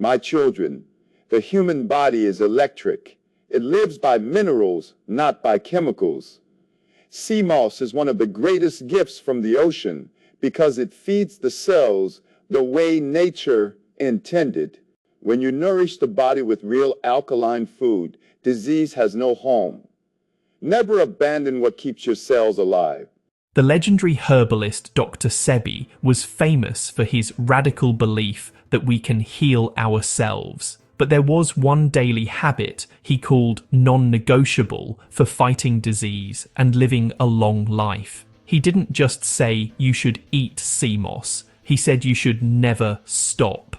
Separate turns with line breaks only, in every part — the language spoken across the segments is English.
My children, the human body is electric. It lives by minerals, not by chemicals. Sea moss is one of the greatest gifts from the ocean because it feeds the cells the way nature intended. When you nourish the body with real alkaline food, disease has no home. Never abandon what keeps your cells alive.
The legendary herbalist Dr. Sebi was famous for his radical belief that we can heal ourselves. But there was one daily habit he called non-negotiable for fighting disease and living a long life. He didn't just say you should eat sea moss, he said you should never stop.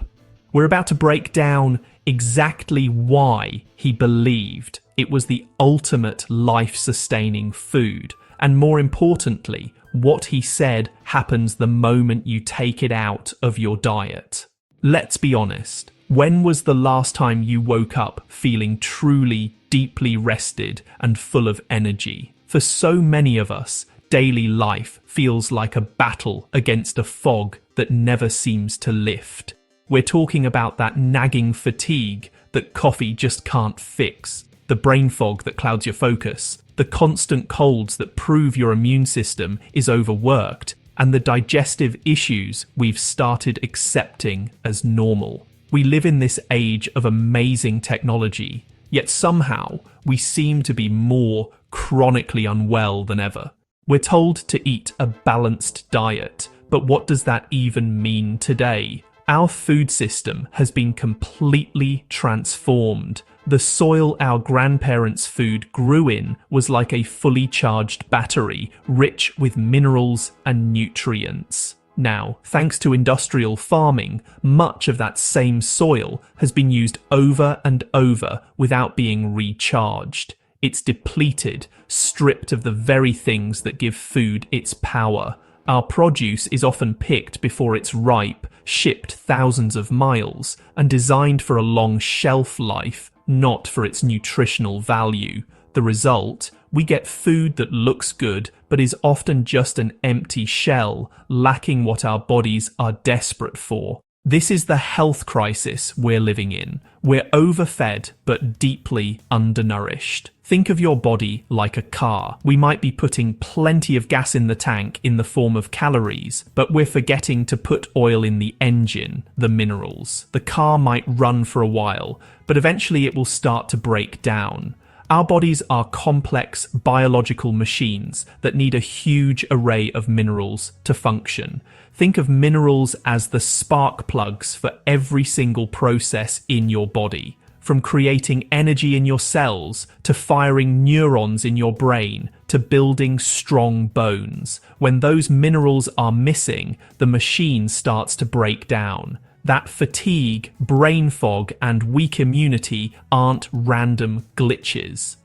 We're about to break down exactly why he believed it was the ultimate life-sustaining food, and more importantly, what he said happens the moment you take it out of your diet. Let's be honest. When was the last time you woke up feeling truly, deeply rested and full of energy? For so many of us, daily life feels like a battle against a fog that never seems to lift. We're talking about that nagging fatigue that coffee just can't fix, the brain fog that clouds your focus, the constant colds that prove your immune system is overworked, and the digestive issues we've started accepting as normal. We live in this age of amazing technology, yet somehow we seem to be more chronically unwell than ever. We're told to eat a balanced diet, but what does that even mean today? Our food system has been completely transformed. The soil our grandparents' food grew in was like a fully charged battery, rich with minerals and nutrients. Now, thanks to industrial farming, much of that same soil has been used over and over without being recharged. It's depleted, stripped of the very things that give food its power. Our produce is often picked before it's ripe, shipped thousands of miles, and designed for a long shelf life, not for its nutritional value. The result? We get food that looks good, but is often just an empty shell, lacking what our bodies are desperate for. This is the health crisis we're living in. We're overfed, but deeply undernourished. Think of your body like a car. We might be putting plenty of gas in the tank in the form of calories, but we're forgetting to put oil in the engine, the minerals. The car might run for a while, but eventually it will start to break down. Our bodies are complex biological machines that need a huge array of minerals to function. Think of minerals as the spark plugs for every single process in your body. From creating energy in your cells, to firing neurons in your brain, to building strong bones. When those minerals are missing, the machine starts to break down. That fatigue, brain fog, and weak immunity aren't random glitches.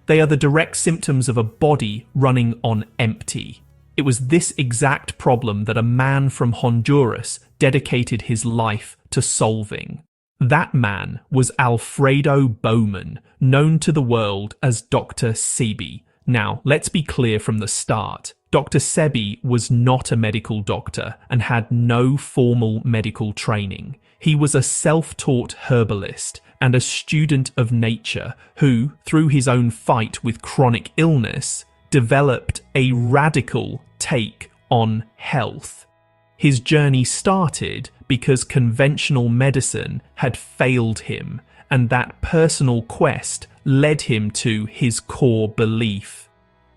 They are the direct symptoms of a body running on empty. It was this exact problem that a man from Honduras dedicated his life to solving. That man was Alfredo Bowman, known to the world as Dr. Sebi. Now, let's be clear from the start. Dr. Sebi was not a medical doctor and had no formal medical training. He was a self-taught herbalist and a student of nature who, through his own fight with chronic illness, developed a radical take on health. His journey started because conventional medicine had failed him, and that personal quest led him to his core belief.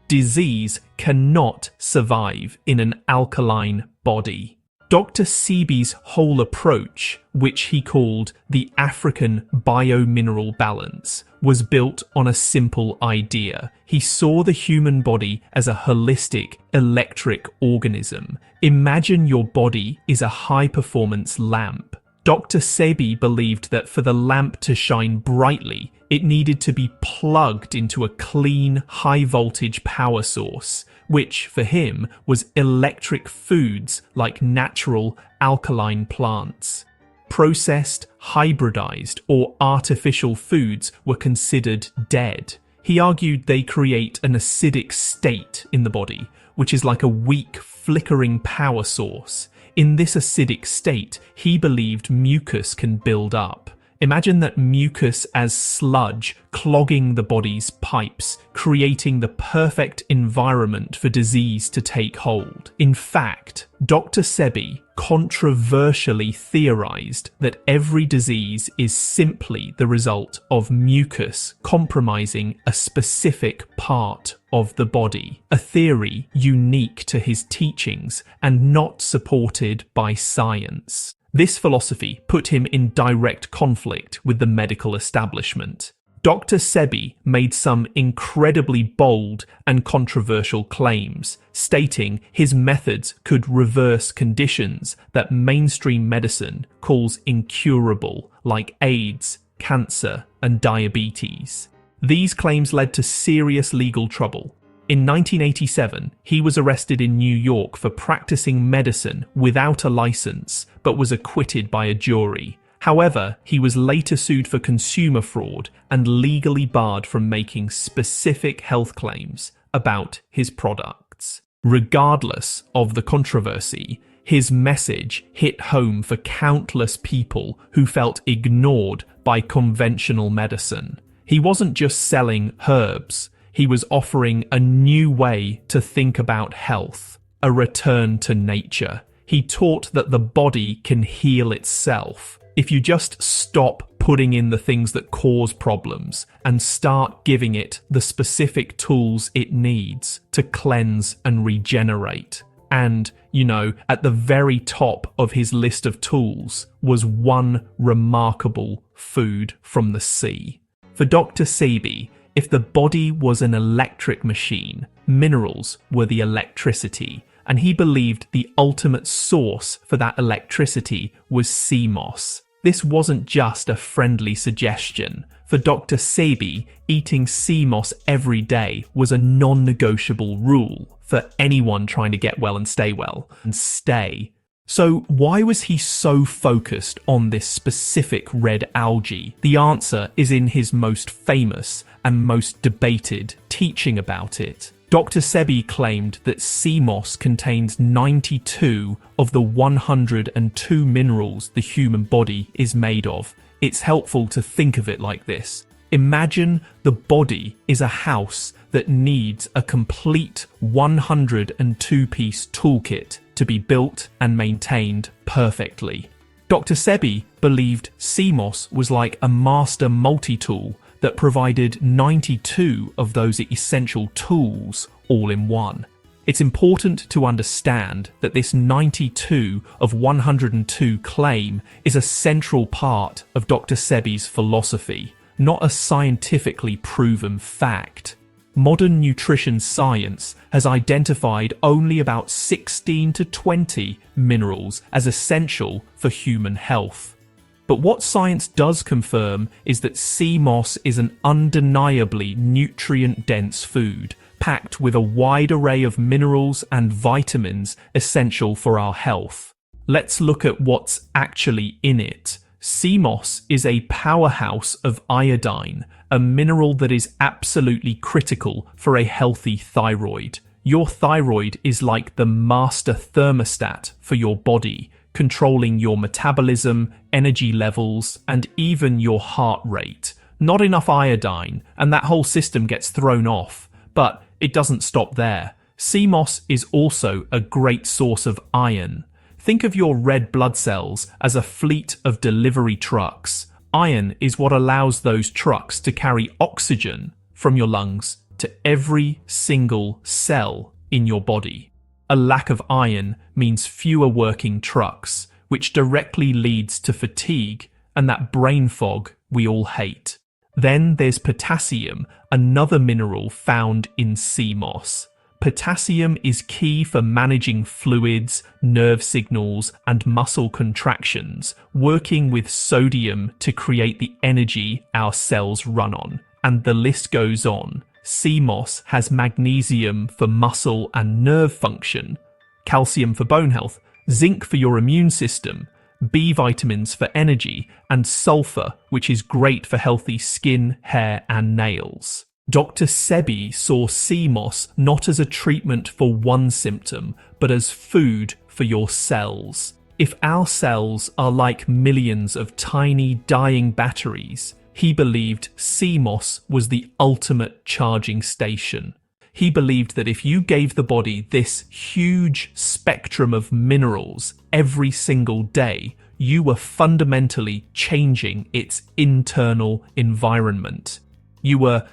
Disease cannot survive in an alkaline body. Dr. Sebi's whole approach, which he called the African biomineral balance, was built on a simple idea. He saw the human body as a holistic, electric organism. Imagine your body is a high-performance lamp. Dr. Sebi believed that for the lamp to shine brightly, it needed to be plugged into a clean, high-voltage power source, which, for him, was electric foods like natural, alkaline plants. Processed, hybridized, or artificial foods were considered dead. He argued they create an acidic state in the body, which is like a weak, flickering power source. In this acidic state, he believed mucus can build up. Imagine that mucus as sludge clogging the body's pipes, creating the perfect environment for disease to take hold. In fact, Dr. Sebi controversially theorized that every disease is simply the result of mucus compromising a specific part of the body, a theory unique to his teachings and not supported by science. This philosophy put him in direct conflict with the medical establishment. Dr. Sebi made some incredibly bold and controversial claims, stating his methods could reverse conditions that mainstream medicine calls incurable, like AIDS, cancer, and diabetes. These claims led to serious legal trouble. In 1987, he was arrested in New York for practicing medicine without a license, but was acquitted by a jury. However, he was later sued for consumer fraud and legally barred from making specific health claims about his products. Regardless of the controversy, his message hit home for countless people who felt ignored by conventional medicine. He wasn't just selling herbs. He was offering a new way to think about health, a return to nature. He taught that the body can heal itself if you just stop putting in the things that cause problems and start giving it the specific tools it needs to cleanse and regenerate. And, at the very top of his list of tools was one remarkable food from the sea. For Dr. Sebi, if the body was an electric machine, minerals were the electricity, and he believed the ultimate source for that electricity was sea moss. This wasn't just a friendly suggestion. For Dr. Sebi, eating sea moss every day was a non-negotiable rule for anyone trying to get well and stay well, and stay. So why was he so focused on this specific red algae? The answer is in his most famous and most debated teaching about it. Dr. Sebi claimed that sea moss contains 92 of the 102 minerals the human body is made of. It's helpful to think of it like this. Imagine the body is a house that needs a complete 102-piece toolkit to be built and maintained perfectly. Dr. Sebi believed sea moss was like a master multi-tool that provided 92 of those essential tools all in one. It's important to understand that this 92 of 102 claim is a central part of Dr. Sebi's philosophy, not a scientifically proven fact. Modern nutrition science has identified only about 16 to 20 minerals as essential for human health. But what science does confirm is that sea moss is an undeniably nutrient-dense food, packed with a wide array of minerals and vitamins essential for our health. Let's look at what's actually in it. Sea moss is a powerhouse of iodine, a mineral that is absolutely critical for a healthy thyroid. Your thyroid is like the master thermostat for your body, controlling your metabolism, energy levels, and even your heart rate. Not enough iodine, and that whole system gets thrown off. But it doesn't stop there. Sea moss is also a great source of iron. Think of your red blood cells as a fleet of delivery trucks. Iron is what allows those trucks to carry oxygen from your lungs to every single cell in your body. A lack of iron means fewer working trucks, which directly leads to fatigue and that brain fog we all hate. Then there's potassium, another mineral found in sea moss. Potassium is key for managing fluids, nerve signals, and muscle contractions, working with sodium to create the energy our cells run on. And the list goes on. Sea moss has magnesium for muscle and nerve function, calcium for bone health, zinc for your immune system, B vitamins for energy, and sulfur, which is great for healthy skin, hair, and nails. Dr. Sebi saw sea moss not as a treatment for one symptom, but as food for your cells. If our cells are like millions of tiny dying batteries, he believed sea moss was the ultimate charging station. He believed that if you gave the body this huge spectrum of minerals every single day, you were fundamentally changing its internal environment. You were,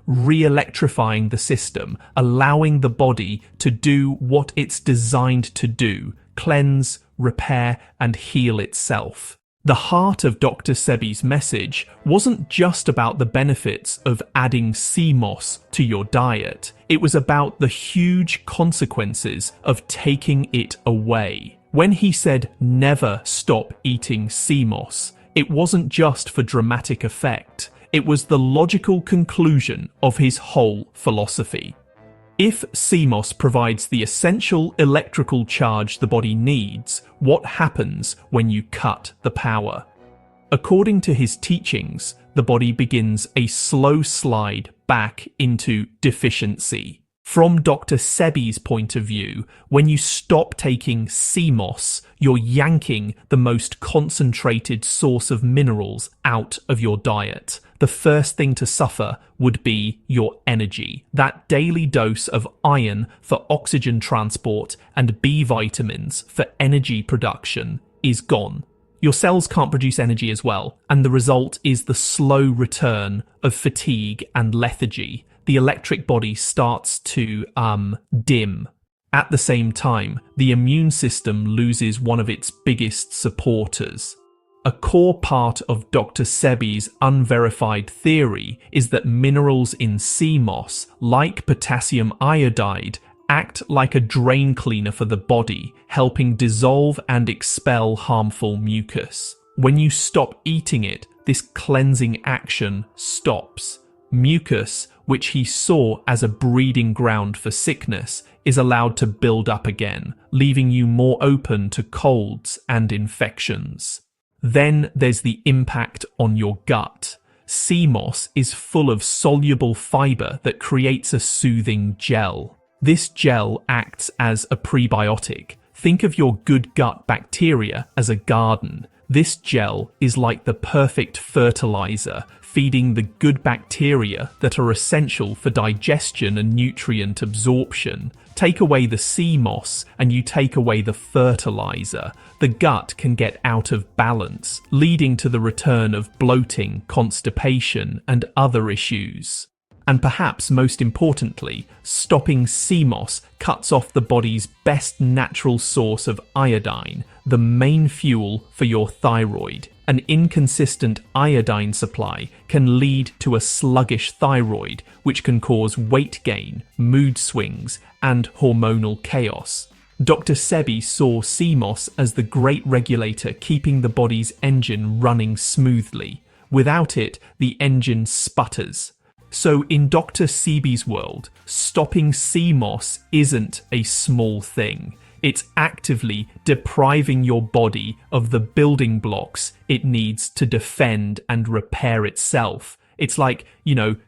re-electrifying the system, allowing the body to do what it's designed to do, cleanse, repair, and heal itself. The heart of Dr. Sebi's message wasn't just about the benefits of adding sea moss to your diet. It was about the huge consequences of taking it away. When he said never stop eating sea moss, it wasn't just for dramatic effect. It was the logical conclusion of his whole philosophy. If sea moss provides the essential electrical charge the body needs, what happens when you cut the power? According to his teachings, the body begins a slow slide back into deficiency. From Dr. Sebi's point of view, when you stop taking sea moss, you're yanking the most concentrated source of minerals out of your diet. The first thing to suffer would be your energy. That daily dose of iron for oxygen transport and B vitamins for energy production is gone. Your cells can't produce energy as well, and the result is the slow return of fatigue and lethargy. The electric body starts to dim. At the same time, the immune system loses one of its biggest supporters. A core part of Dr. Sebi's unverified theory is that minerals in sea moss, like potassium iodide, act like a drain cleaner for the body, helping dissolve and expel harmful mucus. When you stop eating it, this cleansing action stops. Mucus, which he saw as a breeding ground for sickness, is allowed to build up again, leaving you more open to colds and infections. Then there's the impact on your gut. Sea moss is full of soluble fiber that creates a soothing gel. This gel acts as a prebiotic. Think of your good gut bacteria as a garden. This gel is like the perfect fertilizer, feeding the good bacteria that are essential for digestion and nutrient absorption. Take away the sea moss and you take away the fertilizer. The gut can get out of balance, leading to the return of bloating, constipation, and other issues. And perhaps most importantly, stopping sea moss cuts off the body's best natural source of iodine, the main fuel for your thyroid. An inconsistent iodine supply can lead to a sluggish thyroid, which can cause weight gain, mood swings, and hormonal chaos. Dr. Sebi saw sea moss as the great regulator keeping the body's engine running smoothly. Without it, the engine sputters. So in Dr. Sebi's world, stopping sea moss isn't a small thing. It's actively depriving your body of the building blocks it needs to defend and repair itself. It's like,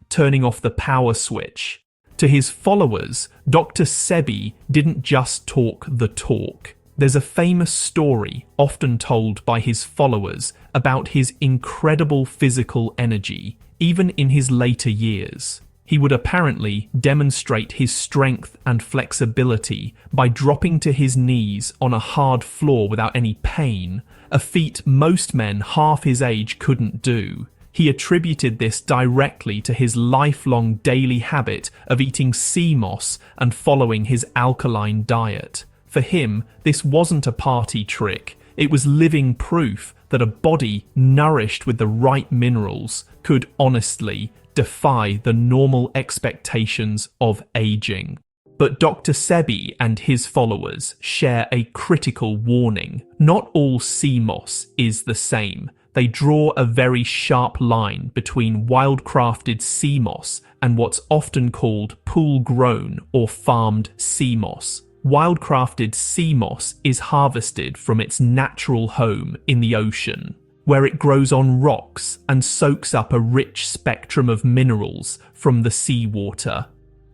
turning off the power switch. To his followers, Dr. Sebi didn't just talk the talk. There's a famous story, often told by his followers, about his incredible physical energy, even in his later years. He would apparently demonstrate his strength and flexibility by dropping to his knees on a hard floor without any pain, a feat most men half his age couldn't do. He attributed this directly to his lifelong daily habit of eating sea moss and following his alkaline diet. For him, this wasn't a party trick. It was living proof that a body nourished with the right minerals could honestly defy the normal expectations of aging. But Dr. Sebi and his followers share a critical warning. Not all sea moss is the same. They draw a very sharp line between wildcrafted sea moss and what's often called pool-grown or farmed sea moss. Wildcrafted sea moss is harvested from its natural home in the ocean. where it grows on rocks and soaks up a rich spectrum of minerals from the seawater.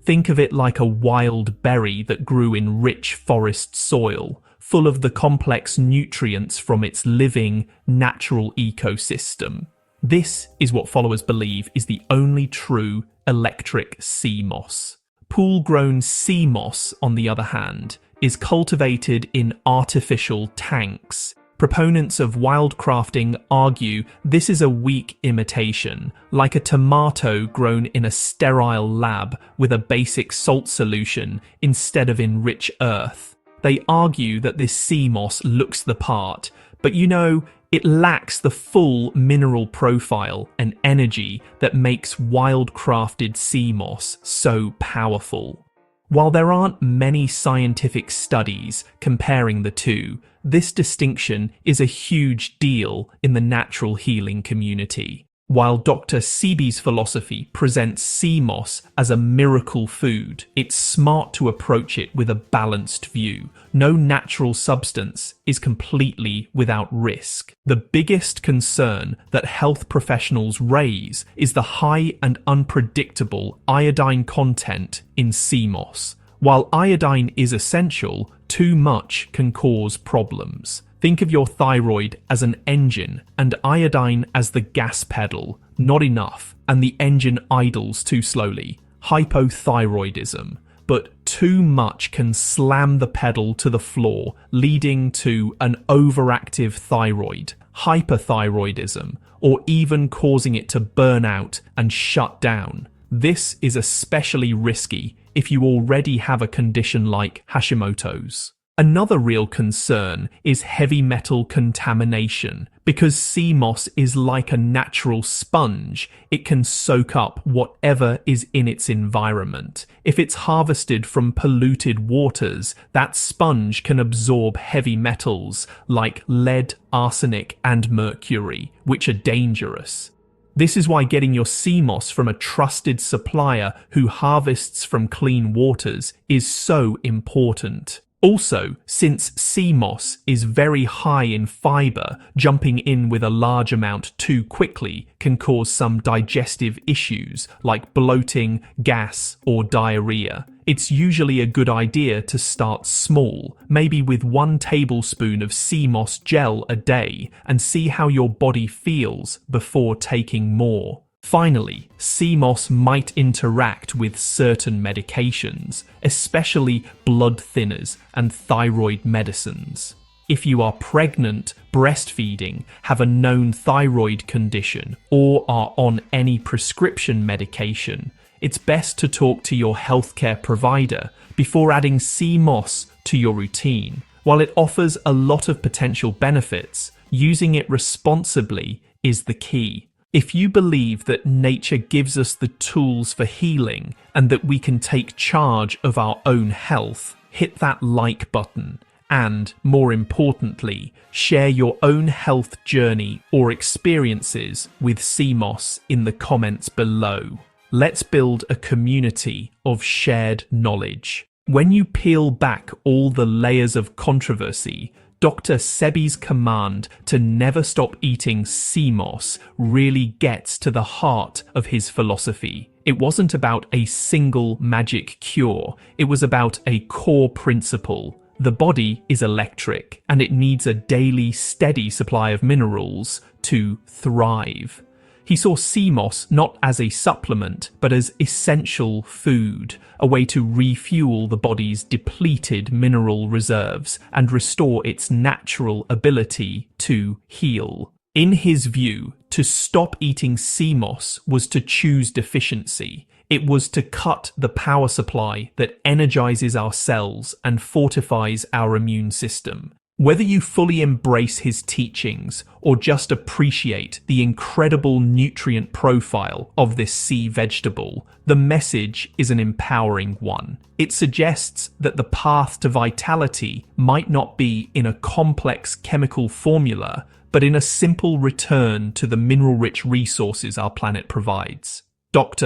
Think of it like a wild berry that grew in rich forest soil, full of the complex nutrients from its living, natural ecosystem. This is what followers believe is the only true electric sea moss. Pool-grown sea moss, on the other hand, is cultivated in artificial tanks. Proponents of wildcrafting argue this is a weak imitation, like a tomato grown in a sterile lab with a basic salt solution instead of in rich earth. They argue that this sea moss looks the part, but it lacks the full mineral profile and energy that makes wildcrafted sea moss so powerful. While there aren't many scientific studies comparing the two, this distinction is a huge deal in the natural healing community. While Dr. Sebi's philosophy presents sea moss as a miracle food, it's smart to approach it with a balanced view. No natural substance is completely without risk. The biggest concern that health professionals raise is the high and unpredictable iodine content in sea moss. While iodine is essential, too much can cause problems. Think of your thyroid as an engine and iodine as the gas pedal. Not enough, and the engine idles too slowly. Hypothyroidism. But too much can slam the pedal to the floor, leading to an overactive thyroid, hyperthyroidism, or even causing it to burn out and shut down. This is especially risky if you already have a condition like Hashimoto's. Another real concern is heavy metal contamination. Because sea moss is like a natural sponge, it can soak up whatever is in its environment. If it's harvested from polluted waters, that sponge can absorb heavy metals like lead, arsenic, and mercury, which are dangerous. This is why getting your sea moss from a trusted supplier who harvests from clean waters is so important. Also, since sea moss is very high in fiber, jumping in with a large amount too quickly can cause some digestive issues like bloating, gas, or diarrhea. It's usually a good idea to start small, maybe with 1 tablespoon of sea moss gel a day, and see how your body feels before taking more. Finally, sea moss might interact with certain medications, especially blood thinners and thyroid medicines. If you are pregnant, breastfeeding, have a known thyroid condition, or are on any prescription medication, it's best to talk to your healthcare provider before adding sea moss to your routine. While it offers a lot of potential benefits, using it responsibly is the key. If you believe that nature gives us the tools for healing and that we can take charge of our own health, hit that like button and, more importantly, share your own health journey or experiences with sea moss in the comments below. Let's build a community of shared knowledge. When you peel back all the layers of controversy, Dr. Sebi's command to never stop eating sea moss really gets to the heart of his philosophy. It wasn't about a single magic cure, it was about a core principle. The body is electric, and it needs a daily, steady supply of minerals to thrive. He saw sea moss not as a supplement, but as essential food, a way to refuel the body's depleted mineral reserves and restore its natural ability to heal. In his view, to stop eating sea moss was to choose deficiency. It was to cut the power supply that energizes our cells and fortifies our immune system. Whether you fully embrace his teachings or just appreciate the incredible nutrient profile of this sea vegetable, the message is an empowering one. It suggests that the path to vitality might not be in a complex chemical formula, but in a simple return to the mineral-rich resources our planet provides. Dr.